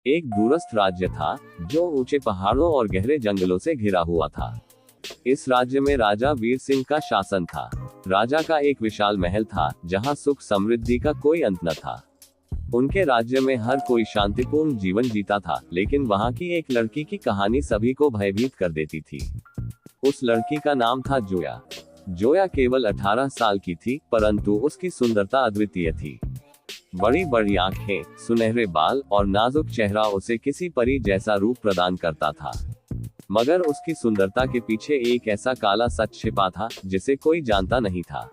एक दूरस्थ राज्य था जो ऊंचे पहाड़ों और गहरे जंगलों से घिरा हुआ था। इस राज्य में राजा वीर सिंह का शासन था। राजा का एक विशाल महल था जहां सुख समृद्धि का कोई अंत न था। उनके राज्य में हर कोई शांतिपूर्ण जीवन जीता था, लेकिन वहां की एक लड़की की कहानी सभी को भयभीत कर देती थी। उस लड़की का नाम था जोया। जोया केवल 18 साल की थी, परंतु उसकी सुंदरता अद्वितीय थी। बड़ी बड़ी आंखें, सुनहरे बाल और नाजुक चेहरा उसे किसी परी जैसा रूप प्रदान करता था। मगर उसकी सुंदरता के पीछे एक ऐसा काला सच छिपा था जिसे कोई जानता नहीं था।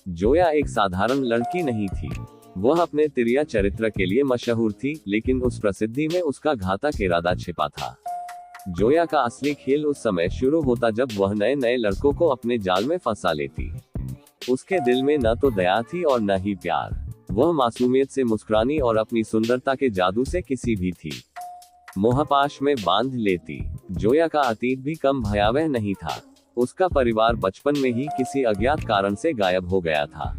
जोया एक साधारण लड़की नहीं थी। वह अपने तिरिया चरित्र के लिए मशहूर थी, लेकिन उस प्रसिद्धि में उसका घातक इरादा छिपा था। जोया का असली खेल उस समय शुरू होता जब वह नए नए लड़कों को अपने जाल में फंसा लेती। उसके दिल में न तो दया थी और न ही प्यार। वह मासूमियत से मुस्कुरानी और अपनी सुंदरता के जादू से किसी भी थी मोहपाश में बांध लेती। जोया का अतीत भी कम भयावह नहीं था। उसका परिवार बचपन में ही किसी अज्ञात कारण से गायब हो गया था।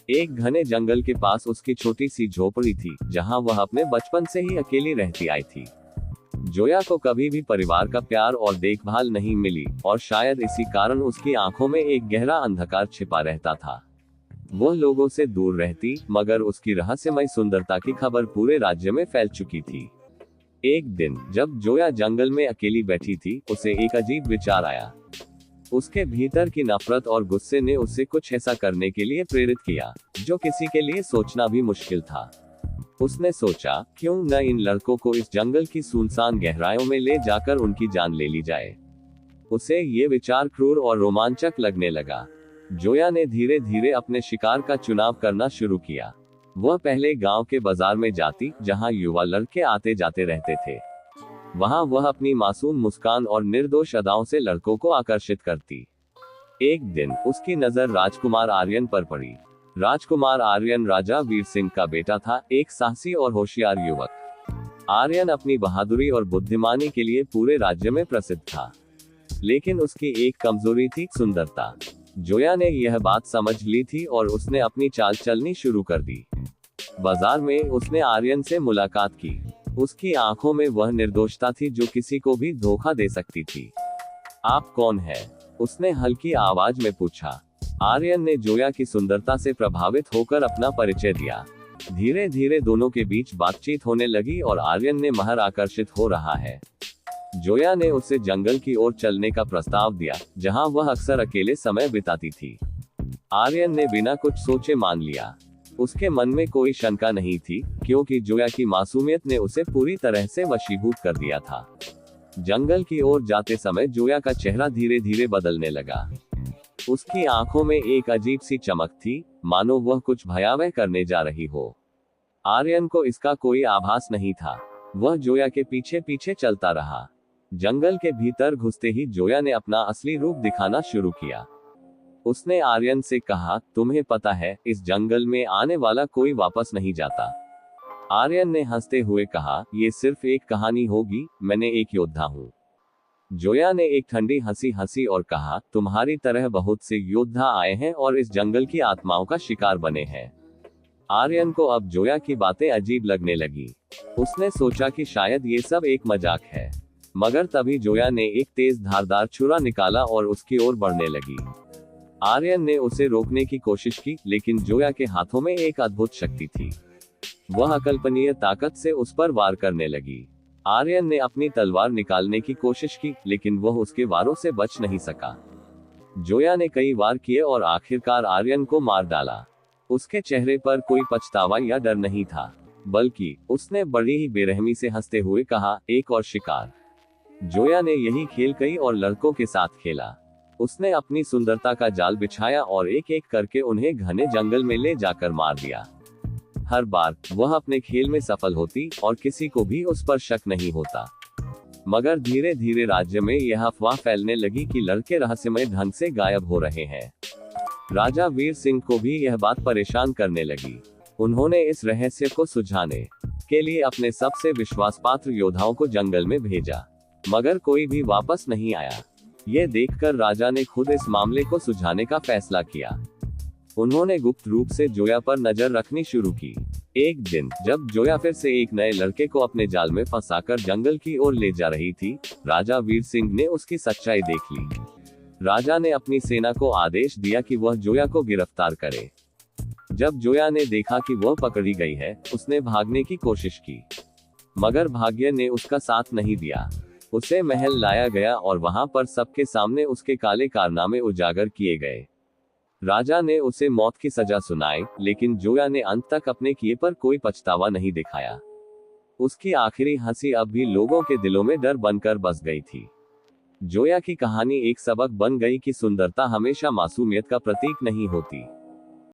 एक घने जंगल के पास उसकी छोटी सी झोपड़ी थी, जहां वह अपने बचपन से ही अकेली रहती आई थी। जोया को कभी भी परिवार का प्यार और देखभाल नहीं मिली, और शायद इसी कारण उसकी आंखों में एक गहरा अंधकार छिपा रहता था। वह लोगों से दूर रहती, मगर उसकी रहस्यमय सुंदरता की खबर पूरे राज्य में फैल चुकी थी। एक दिन जब जोया जंगल में अकेली बैठी थी, उसे एक अजीब विचार आया। उसके भीतर की नफरत और गुस्से ने उसे कुछ ऐसा करने के लिए प्रेरित किया जो किसी के लिए सोचना भी मुश्किल था। उसने सोचा, क्यों न इन लड़कों को इस जंगल की सुनसान गहराइयों में ले जाकर उनकी जान ले ली जाए। उसे ये विचार क्रूर और रोमांचक लगने लगा। जोया ने धीरे धीरे अपने शिकार का चुनाव करना शुरू किया। वह पहले गांव के बाजार में जाती, जहां युवा लड़के आते जाते रहते थे। वहां वह अपनी मासूम मुस्कान और निर्दोष अदाओं से लड़कों को आकर्षित करती। एक दिन उसकी नजर राजकुमार आर्यन पर पड़ी। राजकुमार आर्यन राजा वीर सिंह का बेटा था, एक साहसी और होशियार युवक। आर्यन अपनी बहादुरी और बुद्धिमानी के लिए पूरे राज्य में प्रसिद्ध था, लेकिन उसकी एक कमजोरी थी, सुंदरता। जोया ने यह बात समझ ली थी और उसने अपनी चाल चलनी शुरू कर दी। बाजार में उसने आर्यन से मुलाकात की। उसकी आंखों में वह निर्दोषता थी जो किसी को भी धोखा दे सकती थी। आप कौन है? उसने हल्की आवाज में पूछा। आर्यन ने जोया की सुंदरता से प्रभावित होकर अपना परिचय दिया। धीरे धीरे दोनों के बीच बातचीत होने लगी और आर्यन ने महर आकर्षित हो रहा है। जोया ने उसे जंगल की ओर चलने का प्रस्ताव दिया, जहां वह अक्सर अकेले समय बिताती थी। आर्यन ने बिना कुछ सोचे मान लिया। उसके मन में कोई शंका नहीं थी, क्योंकि जोया की मासूमियत ने उसे पूरी तरह से वशीभूत कर दिया था। जंगल की ओर जाते समय जोया का चेहरा धीरे धीरे बदलने लगा। उसकी आंखों में एक अजीब सी चमक थी, मानो वह कुछ भयावह करने जा रही हो। आर्यन को इसका कोई आभास नहीं था। वह जोया के पीछे पीछे चलता रहा। जंगल के भीतर घुसते ही जोया ने अपना असली रूप दिखाना शुरू किया। उसने आर्यन से कहा, तुम्हें पता है, इस जंगल में आने वाला कोई वापस नहीं जाता। आर्यन ने हंसते हुए कहा, ये सिर्फ एक कहानी होगी, मैंने एक योद्धा हूँ। जोया ने एक ठंडी हंसी हंसी और कहा, तुम्हारी तरह बहुत से योद्धा आए हैं और इस जंगल की आत्माओं का शिकार बने हैं। आर्यन को अब जोया की बातें अजीब लगने लगी। उसने सोचा कि शायद ये सब एक मजाक है, मगर तभी जोया ने एक तेज धारदार छुरा निकाला और उसकी ओर बढ़ने लगी। आर्यन ने उसे रोकने की कोशिश की, लेकिन जोया के हाथों में एक अद्भुत शक्ति थी। वह अकल्पनीय ताकत से उस पर वार करने लगी। आर्यन ने अपनी तलवार निकालने की कोशिश की, लेकिन वह उसके वारों से बच नहीं सका। जोया ने कई वार किए और आखिरकार आर्यन को मार डाला। उसके चेहरे पर कोई पछतावा या डर नहीं था, बल्कि उसने बड़ी ही बेरहमी से हंसते हुए कहा, एक और शिकार। जोया ने यही खेल कई और लड़कों के साथ खेला। उसने अपनी सुंदरता का जाल बिछाया और एक एक करके उन्हें घने जंगल में ले जाकर मार दिया। हर बार वह अपने खेल में सफल होती और किसी को भी उस पर शक नहीं होता। मगर धीरे धीरे राज्य में यह अफवाह फैलने लगी कि लड़के रहस्यमय ढंग से गायब हो रहे हैं। राजा वीर सिंह को भी यह बात परेशान करने लगी। उन्होंने इस रहस्य को सुलझाने के लिए अपने सबसे विश्वासपात्र योद्धाओं को जंगल में भेजा, मगर कोई भी वापस नहीं आया। यह देखकर राजा ने खुद इस मामले को सुलझाने का फैसला किया। उन्होंने गुप्त रूप से जोया पर नजर रखनी शुरू की। एक दिन जब जोया फिर से एक नए लड़के को अपने जाल में फंसाकर जंगल की ओर ले जा रही थी, राजा वीर सिंह ने उसकी सच्चाई देख ली। राजा ने अपनी सेना को आदेश दिया कि वह जोया को गिरफ्तार करे। जब जोया ने देखा कि वह पकड़ी गई है, उसने भागने की कोशिश की, मगर भाग्य ने उसका साथ नहीं दिया। उसे महल लाया गया और वहां पर सबके सामने उसके काले कारनामे उजागर किए गए। राजा ने उसे मौत की सजा सुनाई, लेकिन जोया ने अंत तक अपने किए पर कोई पछतावा नहीं दिखाया। उसकी आखिरी हंसी अब भी लोगों के दिलों में डर बनकर बस गई थी। जोया की कहानी एक सबक बन गई कि सुंदरता हमेशा मासूमियत का प्रतीक नहीं होती।